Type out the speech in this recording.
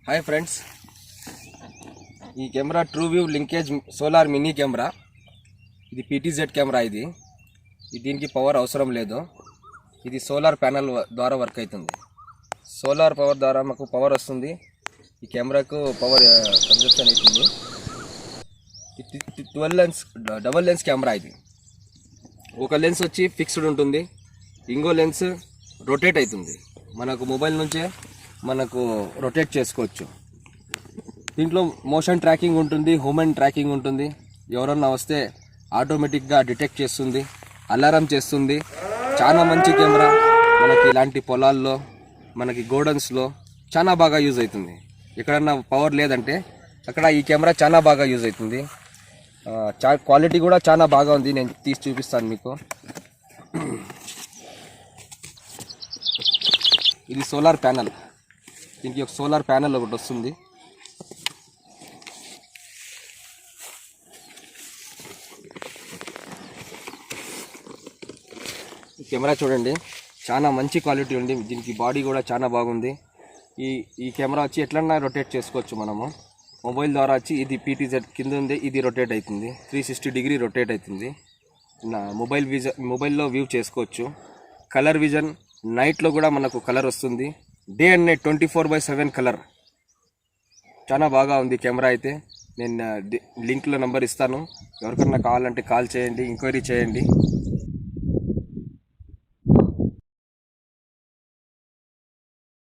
Hi friends, ఈ camera trueview linkage solar mini camera. ఇది PTZ camera. దీనికి power అవసరం లేదు. ఇది సోలార్ ప్యానల్ ద్వారా వర్క్ అవుతుంది. సోలార్ పవర్ ద్వారా మాకు పవర్ వస్తుంది. ఈ కెమెరాకు పవర్ కన్జప్షన్ అవుతుంది. 12 లెన్స్ డబల్ లెన్స్ కెమెరా. ఇది ఒక లెన్స్ వచ్చి ఫిక్స్డ్ ఉంటుంది, ఇంకో లెన్స్ రొటేట్ అవుతుంది. మనకు మొబైల్ నుంచే మనకు రొటేట్ చేసుకోవచ్చు. దీంట్లో మోషన్ ట్రాకింగ్ ఉంటుంది, హ్యూమన్ ట్రాకింగ్ ఉంటుంది. ఎవరన్నా వస్తే ఆటోమేటిక్గా డిటెక్ట్ చేస్తుంది, అలారం చేస్తుంది. చాలా మంచి కెమెరా. మనకి ఇలాంటి పొలాల్లో, మనకి గోడౌన్స్లో చాలా బాగా యూజ్ అవుతుంది. ఎక్కడన్నా పవర్ లేదంటే అక్కడ ఈ కెమెరా చాలా బాగా యూజ్ అవుతుంది. క్వాలిటీ కూడా చాలా బాగా ఉంది. నేను తీసి చూపిస్తాను మీకు. ఇది సోలార్ ప్యానల్. దీనికి ఒక సోలార్ ప్యానల్ ఒకటి వస్తుంది. కెమెరా చూడండి, చాలా మంచి క్వాలిటీ ఉంది. దీనికి బాడీ కూడా చాలా బాగుంది. ఈ కెమెరా వచ్చి ఎట్లన్నా రొటేట్ చేసుకోవచ్చు మనము. మొబైల్ ద్వారా వచ్చి ఇది పీటీజెడ్ కింద ఉంది, ఇది రొటేట్ అవుతుంది. 360 డిగ్రీ రొటేట్ అవుతుంది. మొబైల్లో వ్యూ చేసుకోవచ్చు. కలర్ విజన్, నైట్లో కూడా మనకు కలర్ వస్తుంది. Day and night 24/7 colour. చాలా బాగా ఉంది కెమెరా. అయితే నేను లింక్లో నెంబర్ ఇస్తాను. ఎవరికన్నా కావాలంటే కాల్ చేయండి, ఎంక్వైరీ చేయండి.